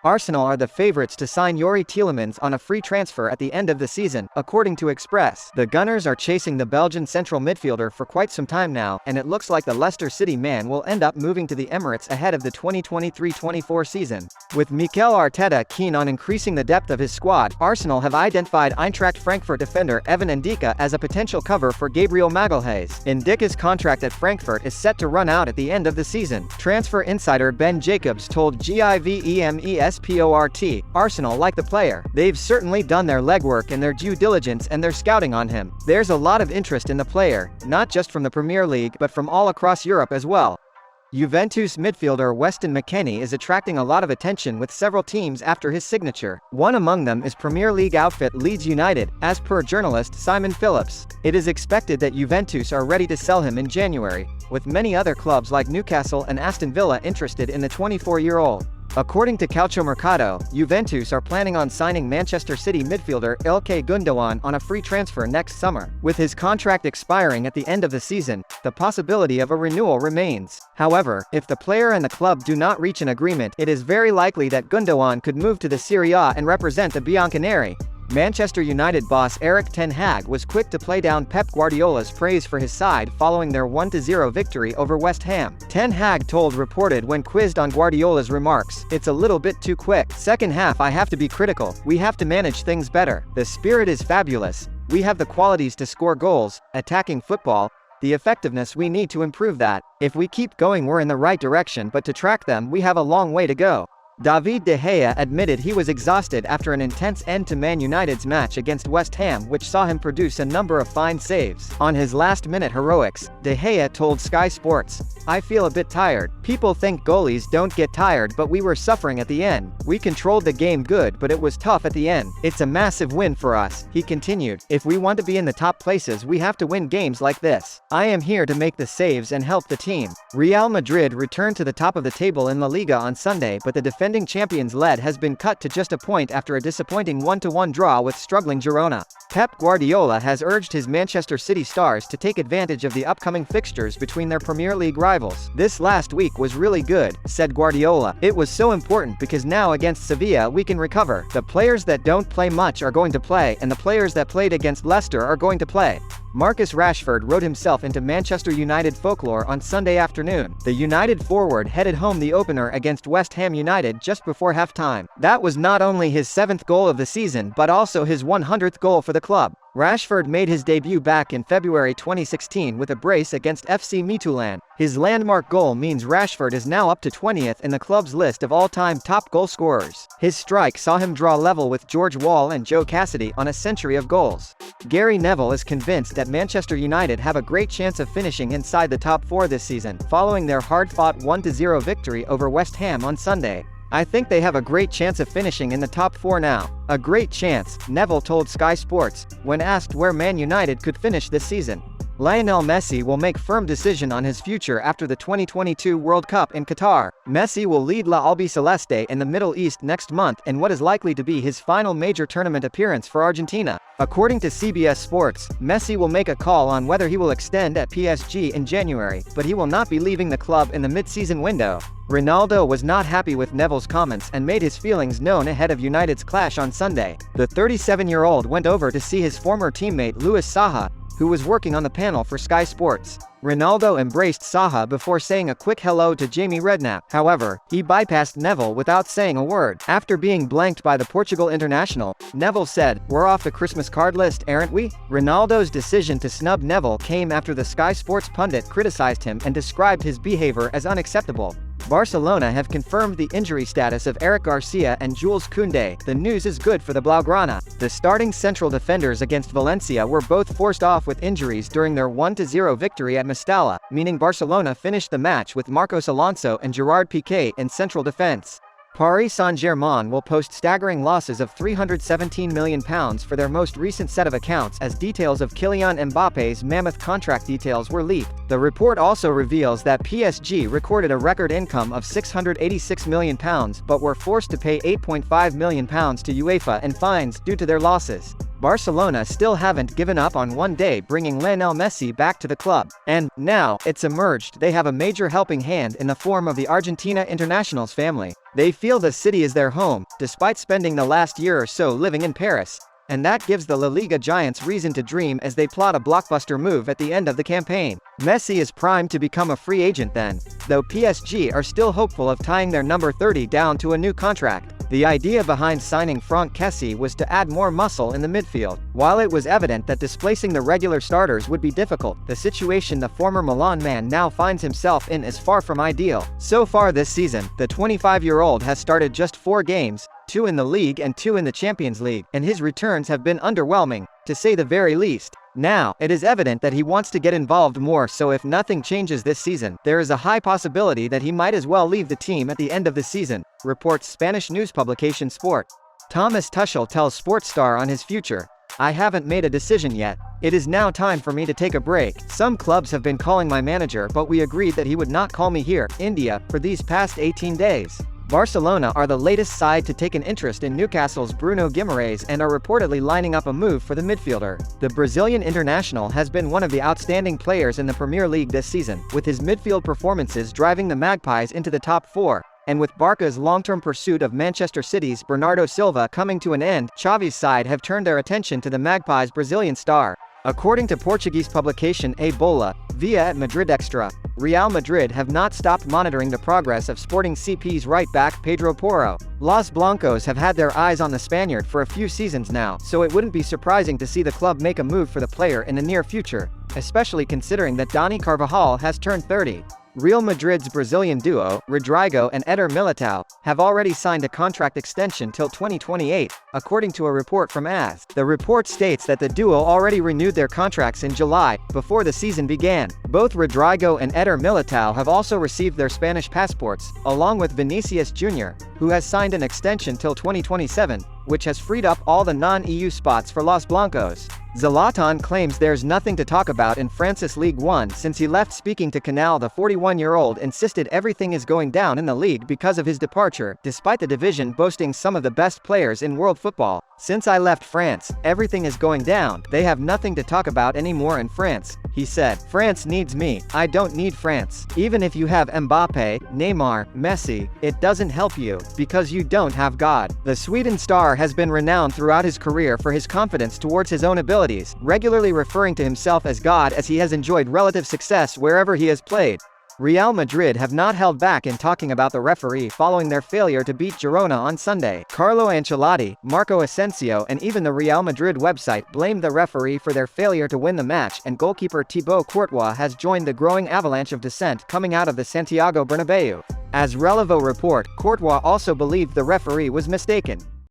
Arsenal are the favourites to sign Youri Tielemans on a free transfer at the end of the season, according to Express. The Gunners are chasing the Belgian central midfielder for quite some time now, and it looks like the Leicester City man will end up moving to the Emirates ahead of the 2023-24 season. With Mikel Arteta keen on increasing the depth of his squad, Arsenal have identified Eintracht Frankfurt defender Evan Ndicka as a potential cover for Gabriel Magalhaes. Ndicka's contract at Frankfurt is set to run out at the end of the season. Transfer insider Ben Jacobs told GIVEMESPORT, Arsenal like the player. They've certainly done their legwork and their due diligence and their scouting on him. There's a lot of interest in the player, not just from the Premier League but from all across Europe as well. Juventus midfielder Weston McKennie is attracting a lot of attention with several teams after his signature. One among them is Premier League outfit Leeds United, as per journalist Simon Phillips. It is expected that Juventus are ready to sell him in January, with many other clubs like Newcastle and Aston Villa interested in the 24-year-old. According to Calciomercato, Juventus are planning on signing Manchester City midfielder Ilkay Gundogan on a free transfer next summer. With his contract expiring at the end of the season, the possibility of a renewal remains. However, if the player and the club do not reach an agreement, it is very likely that Gundogan could move to the Serie A and represent the Bianconeri. Manchester United boss Erik ten Hag was quick to play down Pep Guardiola's praise for his side following their 1-0 victory over West Ham. Ten Hag told Reported when quizzed on Guardiola's remarks, "It's a little bit too quick. Second half I have to be critical. We have to manage things better. The spirit is fabulous. We have the qualities to score goals, attacking football. The effectiveness, we need to improve that. If we keep going we're in the right direction, but to track them we have a long way to go." David De Gea admitted he was exhausted after an intense end to Man United's match against West Ham, which saw him produce a number of fine saves. On his last-minute heroics, De Gea told Sky Sports, "I feel a bit tired. People think goalies don't get tired, but we were suffering at the end. We controlled the game good, but it was tough at the end. It's a massive win for us." He continued, "If we want to be in the top places we have to win games like this. I am here to make the saves and help the team." Real Madrid returned to the top of the table in La Liga on Sunday, but the defending champions' lead has been cut to just a point after a disappointing 1-1 draw with struggling Girona. Pep Guardiola has urged his Manchester City stars to take advantage of the upcoming fixtures between their Premier League rivals. "This last week was really good," said Guardiola. "It was so important because now against Sevilla we can recover. The players that don't play much are going to play, and the players that played against Leicester are going to play." Marcus Rashford wrote himself into Manchester United folklore on Sunday afternoon. The United forward headed home the opener against West Ham United just before half-time. That was not only his 7th goal of the season but also his 100th goal for the club. Rashford made his debut back in February 2016 with a brace against FC Midtjylland. His landmark goal means Rashford is now up to 20th in the club's list of all-time top goal scorers. His strike saw him draw level with George Wall and Joe Cassidy on a century of goals. Gary Neville is convinced that Manchester United have a great chance of finishing inside the top 4 this season, following their hard-fought 1-0 victory over West Ham on Sunday. "I think they have a great chance of finishing in the top 4 now." A great chance, Neville told Sky Sports, when asked where Man United could finish this season. Lionel Messi will make firm decision on his future after the 2022 World Cup in Qatar. Messi will lead La Albiceleste in the Middle East next month in what is likely to be his final major tournament appearance for Argentina. According to CBS Sports, Messi will make a call on whether he will extend at PSG in January, but he will not be leaving the club in the mid-season window. Ronaldo was not happy with Neville's comments and made his feelings known ahead of United's clash on Sunday. The 37-year-old went over to see his former teammate Louis Saha, who was working on the panel for Sky Sports. Ronaldo embraced Saha before saying a quick hello to Jamie Redknapp. However, he bypassed Neville without saying a word. After being blanked by the Portugal international, Neville said, "We're off the Christmas card list, aren't we?" Ronaldo's decision to snub Neville came after the Sky Sports pundit criticized him and described his behavior as unacceptable. Barcelona have confirmed the injury status of Eric Garcia and Jules Koundé. The news is good for the Blaugrana. The starting central defenders against Valencia were both forced off with injuries during their 1-0 victory at Mestalla, meaning Barcelona finished the match with Marcos Alonso and Gerard Piqué in central defense. Paris Saint-Germain will post staggering losses of £317 million for their most recent set of accounts as details of Kylian Mbappe's mammoth contract details were leaked. The report also reveals that PSG recorded a record income of £686 million but were forced to pay £8.5 million to UEFA and fines due to their losses. Barcelona still haven't given up on one day bringing Lionel Messi back to the club. And, now, it's emerged they have a major helping hand in the form of the Argentina international's family. They feel the city is their home, despite spending the last year or so living in Paris. And that gives the La Liga giants reason to dream as they plot a blockbuster move at the end of the campaign. Messi is primed to become a free agent then, though PSG are still hopeful of tying their number 30 down to a new contract. The idea behind signing Franck Kessie was to add more muscle in the midfield. While it was evident that displacing the regular starters would be difficult, the situation the former Milan man now finds himself in is far from ideal. So far this season, the 25-year-old has started just 4 games, 2 in the league and 2 in the Champions League, and his returns have been underwhelming, to say the very least. Now, it is evident that he wants to get involved more, so if nothing changes this season, there is a high possibility that he might as well leave the team at the end of the season, reports Spanish news publication Sport. Thomas Tuchel tells Sportstar on his future, "I haven't made a decision yet. It is now time for me to take a break. Some clubs have been calling my manager, but we agreed that he would not call me here, India, for these past 18 days. Barcelona are the latest side to take an interest in Newcastle's Bruno Guimaraes and are reportedly lining up a move for the midfielder. The Brazilian international has been one of the outstanding players in the Premier League this season, with his midfield performances driving the Magpies into the top 4. And with Barca's long-term pursuit of Manchester City's Bernardo Silva coming to an end, Xavi's side have turned their attention to the Magpies' Brazilian star. According to Portuguese publication A Bola, via at Madrid Extra, Real Madrid have not stopped monitoring the progress of Sporting CP's right-back Pedro Porro. Los Blancos have had their eyes on the Spaniard for a few seasons now, so it wouldn't be surprising to see the club make a move for the player in the near future, especially considering that Dani Carvajal has turned 30. Real Madrid's Brazilian duo, Rodrigo and Eder Militao, have already signed a contract extension till 2028, according to a report from AS. The report states that the duo already renewed their contracts in July, before the season began. Both Rodrigo and Eder Militao have also received their Spanish passports, along with Vinicius Jr., who has signed an extension till 2027, which has freed up all the non-EU spots for Los Blancos. Zlatan claims there's nothing to talk about in France's Ligue 1 since he left. Speaking to Canal, the 41-year-old insisted everything is going down in the league because of his departure, despite the division boasting some of the best players in world football. "Since I left France, everything is going down. They have nothing to talk about anymore in France," he said. "France needs me. I don't need France. Even if you have Mbappe, Neymar, Messi, it doesn't help you, because you don't have God." The Sweden star has been renowned throughout his career for his confidence towards his own abilities, regularly referring to himself as God as he has enjoyed relative success wherever he has played. Real Madrid have not held back in talking about the referee following their failure to beat Girona on Sunday. Carlo Ancelotti, Marco Asensio and even the Real Madrid website blamed the referee for their failure to win the match, and goalkeeper Thibaut Courtois has joined the growing avalanche of dissent coming out of the Santiago Bernabeu. As Relevo report, Courtois also believed the referee was mistaken.